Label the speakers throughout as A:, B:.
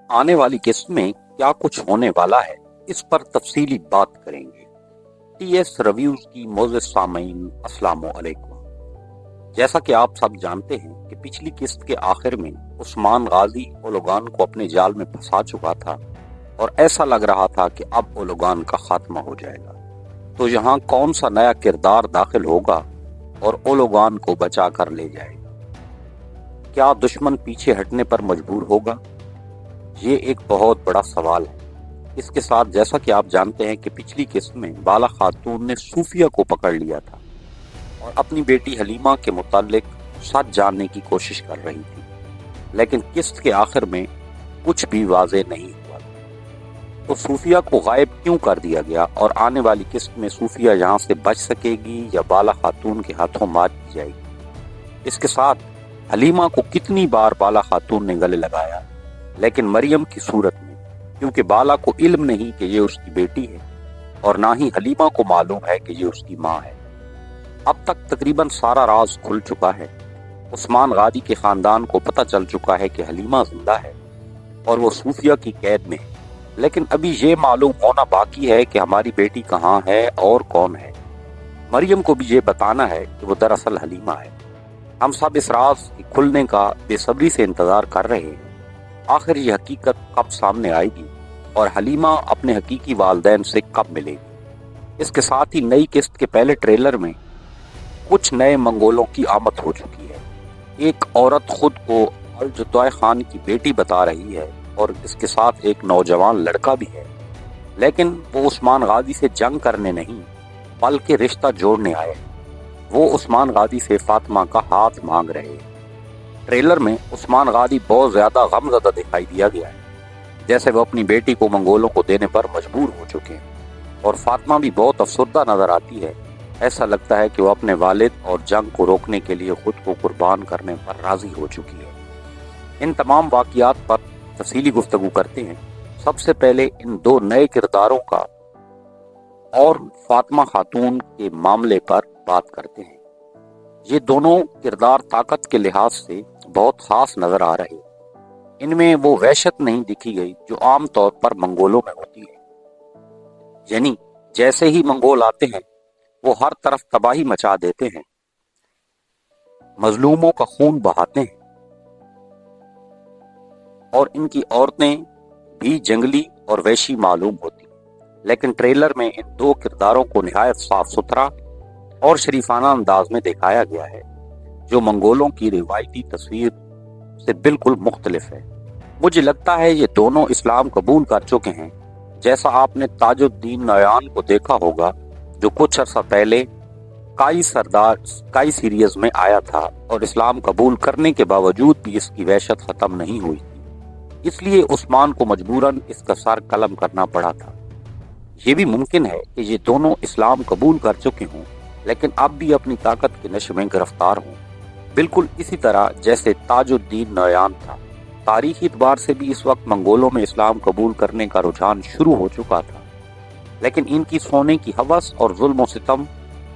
A: آنے والی قسط میں کیا کچھ ہونے والا ہے، اس پر تفصیلی بات کریں گے۔ ٹی ایس ریویوز کی معزز سامعین، السلام علیکم۔ جیسا کہ آپ سب جانتے ہیں کہ پچھلی قسط کے آخر میں عثمان غازی اولوگان کو اپنے جال میں پھنسا چکا تھا اور ایسا لگ رہا تھا کہ اب اولوگان کا خاتمہ ہو جائے گا۔ تو یہاں کون سا نیا کردار داخل ہوگا اور اولوگان کو بچا کر لے جائے گا؟ کیا دشمن پیچھے ہٹنے پر مجبور ہوگا؟ یہ ایک بہت بڑا سوال ہے۔ اس کے ساتھ جیسا کہ آپ جانتے ہیں کہ پچھلی قسط میں بالا خاتون نے صوفیہ کو پکڑ لیا تھا اور اپنی بیٹی حلیمہ کے متعلق سچ جاننے کی کوشش کر رہی تھی، لیکن قسط کے آخر میں کچھ بھی واضح نہیں ہوا۔ تو صوفیہ کو غائب کیوں کر دیا گیا اور آنے والی قسط میں صوفیہ یہاں سے بچ سکے گی یا بالا خاتون کے ہاتھوں مار دی جائے گی؟ اس کے ساتھ حلیمہ کو کتنی بار بالا خاتون نے گلے لگایا، لیکن مریم کی صورت میں، کیونکہ بالا کو علم نہیں کہ یہ اس کی بیٹی ہے اور نہ ہی حلیمہ کو معلوم ہے کہ یہ اس کی ماں ہے۔ اب تک تقریباً سارا راز کھل چکا ہے۔ عثمان غازی کے خاندان کو پتہ چل چکا ہے کہ حلیمہ زندہ ہے اور وہ صوفیہ کی قید میں ہے، لیکن ابھی یہ معلوم ہونا باقی ہے کہ ہماری بیٹی کہاں ہے اور کون ہے۔ مریم کو بھی یہ بتانا ہے کہ وہ دراصل حلیمہ ہے۔ ہم سب اس راز کے کھلنے کا بے صبری سے انتظار کر رہے ہیں۔ آخر یہ حقیقت کب سامنے آئے گی اور حلیمہ اپنے حقیقی والدین سے کب ملے گی؟ اس کے ساتھ ہی نئی قسط کے پہلے ٹریلر میں کچھ نئے منگولوں کی آمد ہو چکی ہے۔ ایک عورت خود کو الجدوائے خان کی بیٹی بتا رہی ہے اور اس کے ساتھ ایک نوجوان لڑکا بھی ہے، لیکن وہ عثمان غازی سے جنگ کرنے نہیں بلکہ رشتہ جوڑنے آئے ہیں۔ وہ عثمان غازی سے فاطمہ کا ہاتھ مانگ رہے ہیں۔ ٹریلر میں عثمان غازی بہت زیادہ غم زدہ دکھائی دیا گیا ہے، جیسے وہ اپنی بیٹی کو منگولوں کو دینے پر مجبور ہو چکے ہیں، اور فاطمہ بھی بہت افسردہ نظر آتی ہے۔ ایسا لگتا ہے کہ وہ اپنے والد اور جنگ کو روکنے کے لیے خود کو قربان کرنے پر راضی ہو چکی ہے۔ ان تمام واقعات پر تفصیلی گفتگو کرتے ہیں۔ سب سے پہلے ان دو نئے کرداروں کا اور فاطمہ خاتون کے معاملے پر بات کرتے ہیں۔ یہ دونوں کردار طاقت کے لحاظ سے بہت خاص نظر آ رہے۔ ان میں وہ وحشت نہیں دکھی گئی جو عام طور پر منگولوں میں ہوتی ہے، یعنی جیسے ہی منگول آتے ہیں وہ ہر طرف تباہی مچا دیتے ہیں، مظلوموں کا خون بہاتے ہیں، اور ان کی عورتیں بھی جنگلی اور وحشی معلوم ہوتی ہیں۔ لیکن ٹریلر میں ان دو کرداروں کو نہایت صاف ستھرا اور شریفانہ انداز میں دکھایا گیا ہے، جو منگولوں کی روایتی تصویر سے بالکل مختلف ہے۔ مجھے لگتا ہے یہ دونوں اسلام قبول کر چکے ہیں، جیسا آپ نے تاج الدین نایان کو دیکھا ہوگا جو کچھ عرصہ پہلے کائی سیریز میں آیا تھا اور اسلام قبول کرنے کے باوجود بھی اس کی وحشت ختم نہیں ہوئی تھی، اس لیے عثمان کو مجبوراً اس کا سر قلم کرنا پڑا تھا۔ یہ بھی ممکن ہے کہ یہ دونوں اسلام قبول کر چکے ہوں لیکن اب بھی اپنی طاقت کے نشے میں گرفتار ہوں، بالکل اسی طرح جیسے تاج الدین نایان تھا۔ تاریخی اعتبار سے بھی اس وقت منگولوں میں اسلام قبول کرنے کا رجحان شروع ہو چکا تھا، لیکن ان کی سونے کی ہوس اور ظلم و ستم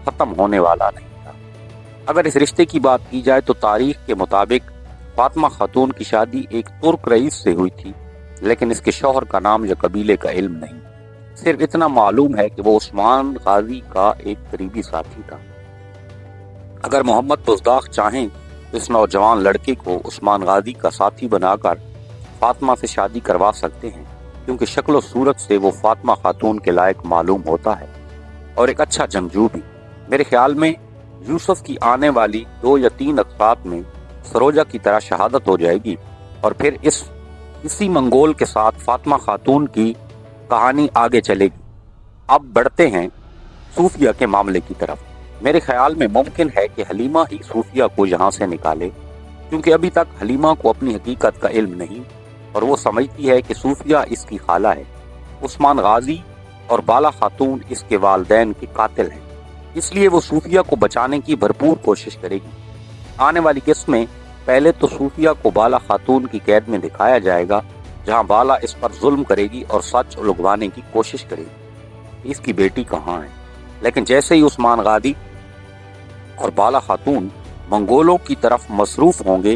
A: ختم ہونے والا نہیں تھا۔ اگر اس رشتے کی بات کی جائے تو تاریخ کے مطابق فاطمہ خاتون کی شادی ایک ترک رئیس سے ہوئی تھی، لیکن اس کے شوہر کا نام یا قبیلے کا علم نہیں۔ صرف اتنا معلوم ہے کہ وہ عثمان غازی کا ایک قریبی ساتھی تھا۔ اگر محمد بزداق چاہیں تو اس نوجوان لڑکے کو عثمان غازی کا ساتھی بنا کر فاطمہ سے شادی کروا سکتے ہیں، کیونکہ شکل و صورت سے وہ فاطمہ خاتون کے لائق معلوم ہوتا ہے اور ایک اچھا جنگجو بھی۔ میرے خیال میں یوسف کی آنے والی 2 یا 3 اقساط میں سروجہ کی طرح شہادت ہو جائے گی اور پھر اسی منگول کے ساتھ فاطمہ خاتون کی کہانی آگے چلے گی۔ اب بڑھتے ہیں صوفیہ کے معاملے کی طرف۔ میرے خیال میں ممکن ہے کہ حلیمہ ہی صوفیہ کو یہاں سے نکالے، کیونکہ ابھی تک حلیمہ کو اپنی حقیقت کا علم نہیں اور وہ سمجھتی ہے کہ صوفیہ اس کی خالہ ہے۔ عثمان غازی اور بالا خاتون اس کے والدین کے قاتل ہیں، اس لیے وہ صوفیہ کو بچانے کی بھرپور کوشش کرے گی۔ آنے والی قسط میں پہلے تو صوفیہ کو بالا خاتون کی قید میں دکھایا جائے گا، جہاں بالا اس پر ظلم کرے گی اور سچ الگوانے کی کوشش کرے گی اس کی بیٹی کہاں ہے۔ لیکن جیسے ہی عثمان غازی اور بالا خاتون منگولوں کی طرف مصروف ہوں گے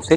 A: 6